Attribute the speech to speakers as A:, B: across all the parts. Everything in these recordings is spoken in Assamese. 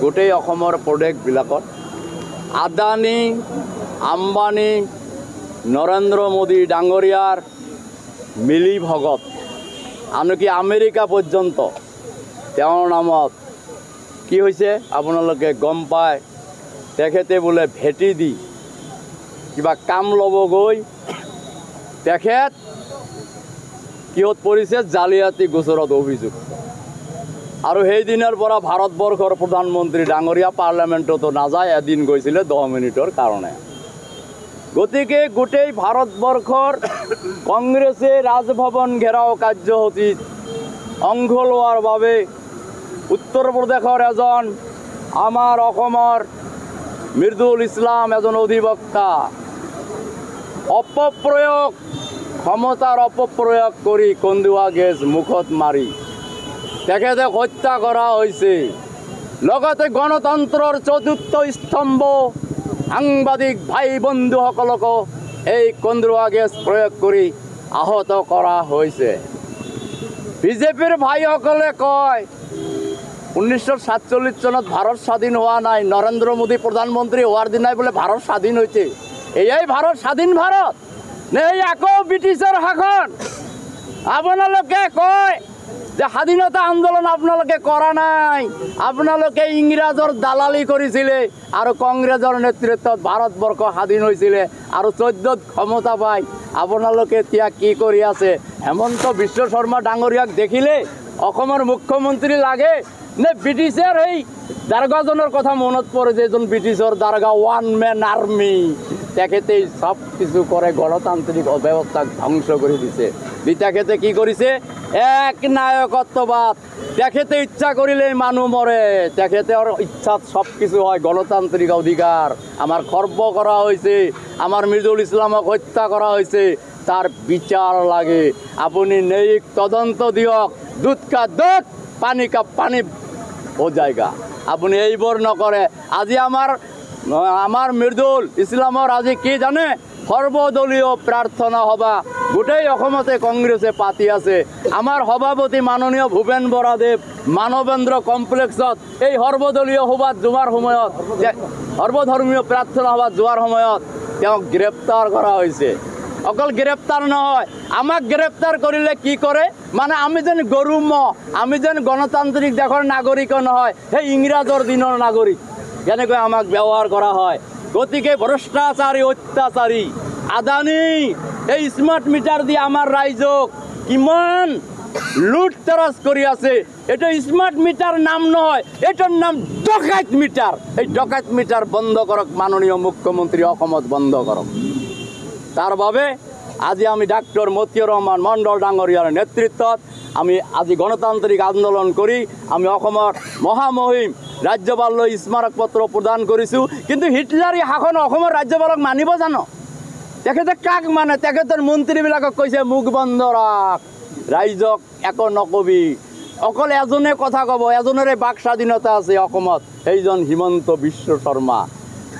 A: গোটেই অসমৰ প্ৰদেশবিলাকত আদানী আম্বানী নৰেন্দ্ৰ মোদী ডাঙৰীয়াৰ মিলি ভগত আনকি আমেৰিকা পৰ্যন্ত তেওঁৰ নামত কি হৈছে আপোনালোকে গম পায়। তেখেতে বোলে ভেটি দি কিবা কাম ল'ব গৈ তেখেত কিহত পৰিছে জালিয়াতি গোচৰত অভিযুক্ত আৰু সেইদিনৰ পৰা ভাৰতবৰ্ষৰ প্ৰধানমন্ত্ৰী ডাঙৰীয়া পাৰ্লামেণ্টতো নাযায়, এদিন গৈছিলে 10 মিনিটৰ কাৰণে। গতিকে গোটেই ভাৰতবৰ্ষৰ কংগ্ৰেছে ৰাজভৱন ঘেৰাও কাৰ্যসূচীত অংশ লোৱাৰ বাবে উত্তৰ প্ৰদেশৰ এজন আমাৰ অসমৰ মৃদুল ইছলাম এজন অধিবক্তা ক্ষমতাৰ অপপ্ৰয়োগ কৰি কন্দুৱা গেছ মুখত মাৰি তেখেতে হত্যা কৰা হৈছে। লগতে গণতন্ত্ৰৰ চতুৰ্থ স্তম্ভ সাংবাদিক ভাই বন্ধুসকলকো এই কন্দুৱা গেছ প্ৰয়োগ কৰি আহত কৰা হৈছে। বিজেপিৰ ভাইসকলে কয় 1947 চনত ভাৰত স্বাধীন হোৱা নাই, নৰেন্দ্ৰ মোদী প্ৰধানমন্ত্ৰী হোৱাৰ দিনাই বোলে ভাৰত স্বাধীন হৈছে। এয়াই ভাৰত স্বাধীন ভাৰত নে আকৌ ব্ৰিটিছৰ শাসন? আপোনালোকে কয় যে স্বাধীনতা আন্দোলন আপোনালোকে কৰা নাই, আপোনালোকে ইংৰাজৰ দালালি কৰিছিলে আৰু কংগ্ৰেছৰ নেতৃত্বত ভাৰতবৰ্ষ স্বাধীন হৈছিলে আৰু 14ত ক্ষমতা পাই আপোনালোকে এতিয়া কি কৰি আছে? হেমন্ত বিশ্ব শৰ্মা ডাঙৰীয়াক দেখিলে অসমৰ মুখ্যমন্ত্ৰী লাগে নে ব্ৰিটিছৰ সেই দাৰগাজনৰ কথা মনত পৰে যে এজন ব্ৰিটিছৰ দাৰগা ওৱান মেন আৰ্মি তেখেতেই সব কিছু কৰে, গণতান্ত্ৰিক অব্যৱস্থাক ধ্বংস কৰি দিছে। তেখেতে কি কৰিছে? এক নায়কত্ববাদ। তেখেতে ইচ্ছা কৰিলেই মানুহ মৰে, তেখেতৰ ইচ্ছাত সব কিছু হয়। গণতান্ত্ৰিক অধিকাৰ আমাৰ খৰ্ব কৰা হৈছে, আমাৰ মৃদুল ইছলামক হত্যা কৰা হৈছে, তাৰ বিচাৰ লাগে। আপুনি ন্যায়িক তদন্ত দিয়ক, দুধ কা দুধ পানী কা পানী हो जाएगा। আপুনি এইবোৰ নকৰে। আজি আমাৰ মৃদুল ইছলামৰ আজি কি জানে? সৰ্বদলীয় প্ৰাৰ্থনা সভা গোটেই অসমতে কংগ্ৰেছে পাতি আছে। আমাৰ সভাপতি মাননীয় ভূপেন বৰাদেৱ মানৱেন্দ্ৰ কমপ্লেক্সত এই সৰ্বদলীয় সভাত যোৱাৰ সময়ত, সৰ্বধৰ্মীয় প্ৰাৰ্থনা সভাত যোৱাৰ সময়ত তেওঁক গ্ৰেপ্তাৰ কৰা হৈছে। অকল গ্ৰেপ্তাৰ নহয়, আমাক গ্ৰেপ্তাৰ কৰিলে কি কৰে মানে আমি যেন গৰু ম'হ, আমি যেন গণতান্ত্ৰিক দেশৰ নাগৰিক নহয়, সেই ইংৰাজৰ দিনৰ নাগৰিক যেনেকৈ আমাক ব্যৱহাৰ কৰা হয়। গতিকে ভ্ৰষ্টাচাৰী অত্যাচাৰী আদানী এই স্মাৰ্ট মিটাৰ দি আমাৰ ৰাইজক কিমান লুট তৰাজ কৰি আছে। এইটো স্মাৰ্ট মিটাৰ নাম নহয়, এইটোৰ নাম ডকাইত মিটাৰ। এই ডকাইত মিটাৰ বন্ধ কৰক মাননীয় মুখ্যমন্ত্ৰী, অসমত বন্ধ কৰক। তাৰ বাবে আজি আমি ডাক্তৰ মতিউৰ ৰহমান মণ্ডল ডাঙৰীয়াৰ নেতৃত্বত আমি আজি গণতান্ত্ৰিক আন্দোলন কৰি আমি অসমৰ মহামহিম ৰাজ্যপাললৈ স্মাৰক পত্ৰ প্ৰদান কৰিছোঁ। কিন্তু হিটলাৰী শাসন অসমৰ ৰাজ্যপালক মানিব জানো? তেখেতে কাক মানে? তেখেতৰ মন্ত্ৰীবিলাকক কৈছে মুখ বন্ধ ৰাখ, ৰাইজক একো নকবি, অকল এজনে কথা ক'ব, এজনৰে বাক স্বাধীনতা আছে অসমত, সেইজন হিমন্ত বিশ্ব শৰ্মা।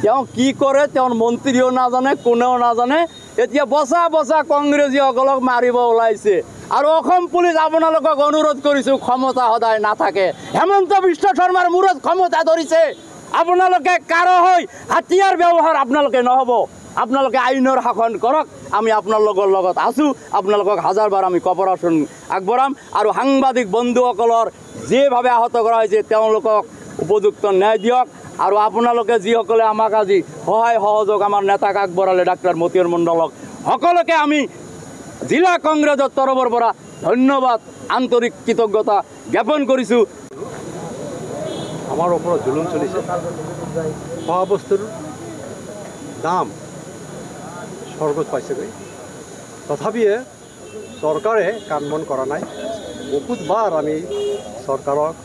A: তেওঁ কি কৰে তেওঁৰ মন্ত্ৰীও নাজানে, কোনেও নাজানে। এতিয়া বচা বচা কংগ্ৰেছীসকলক মাৰিব ওলাইছে। আৰু অসম পুলিচ আপোনালোকক অনুৰোধ কৰিছোঁ, ক্ষমতা সদায় নাথাকে। হেমন্ত বিশ্ব শৰ্মাৰ মূৰত ক্ষমতা ধৰিছে, আপোনালোকে কাৰো হৈ হাতিয়াৰ ব্যৱহাৰ আপোনালোকে নহ'ব। আপোনালোকে আইনৰ শাসন কৰক, আমি আপোনালোকৰ লগত আছোঁ। আপোনালোকক হাজাৰবাৰ আমি কপাৰেশ্যন আগবঢ়াম। আৰু সাংবাদিক বন্ধুসকলৰ যিভাৱে আহত কৰা হৈছে তেওঁলোকক উপযুক্ত ন্যায় দিয়ক। আৰু আপোনালোকে যিসকলে আমাক আজি সহায় সহযোগ আমাৰ নেতাক আগবঢ়ালে ডাক্তৰ মতিউৰ মণ্ডলক, সকলোকে আমি জিলা কংগ্ৰেছৰ তৰফৰ পৰা ধন্যবাদ, আন্তৰিক কৃতজ্ঞতা জ্ঞাপন কৰিছোঁ।
B: আমাৰ ওপৰত জুলুম চলিছে, খোৱা বস্তুৰ দাম স্বৰ্গত পাইছেগৈ, তথাপিও চৰকাৰে কাম বন কৰা নাই। বহুতবাৰ আমি চৰকাৰক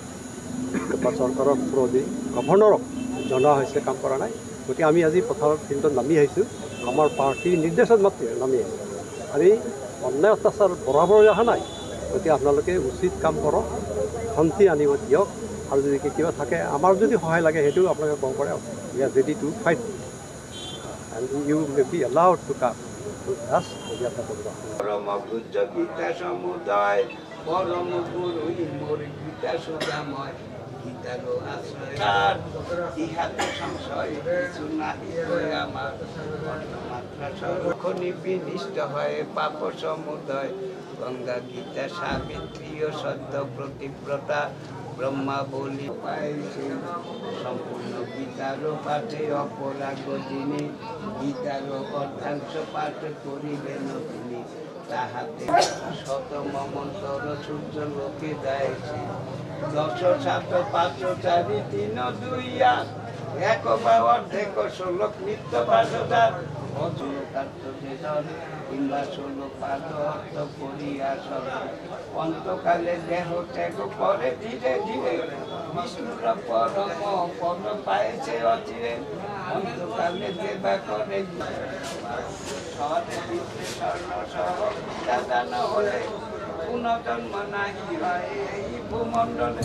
B: বা চৰকাৰৰ মুৰব্বী গভৰ্ণৰক জনোৱা হৈছে, কাম কৰা নাই। গতিকে আমি আজি পথাৰৰ ফিল্ডত নামি আহিছোঁ। আমাৰ পাৰ্টীৰ নিৰ্দেশত মাত্ৰ নামি আমি অন্যায় অত্যাচাৰ বৰাবৰ অহা নাই। গতিকে আপোনালোকে উচিত কাম কৰক, শান্তি আনিব দিয়ক, আৰু যদি কিবা থাকে আমাৰ যদি সহায় লাগে সেইটোও আপোনালোকে কম কৰে। We are ready to fight and you may be allowed to come to আছ।
C: পরম পূজ্য গীতা সমুদয় পরম গুরু মোর গীতা সুদাময় গীতারও আশ্রয় ইহাতে সংশয় কিছু নাহি আমার মাত্রা সর্বক্ষণি বিনিষ্ট হয় পাপ সমুদয় গঙ্গা গীতা সাবিত্রী ও সত্য প্রতিব্রতা ব্রহ্মা বলি পাইছে সম্পূর্ণ গীতারও পাঠে অপরাগ যিনি গীতারও অর্ধাংশ পাঠ করিবেন তিনি তাহাতে শত মমন্তর সূর্য লোকে যাইছে 10 7 5 4 3 2 এক বা অর্ধেক শ্লোক নিত্য পাঠদার অচলকার্য যেজন কিংবা 16 পাঠ অর্থ করিয়া সব অন্তকালে দেহ ত্যাগ করে ধীরে ধীরে বিষ্ণুর পরম পদ পাইছে অচিরে অন্তকালে দেবা করে স্বর্ণ সহ দাদা হলে পুনর্জন্ম নাহি হয় এই ভূমণ্ডলে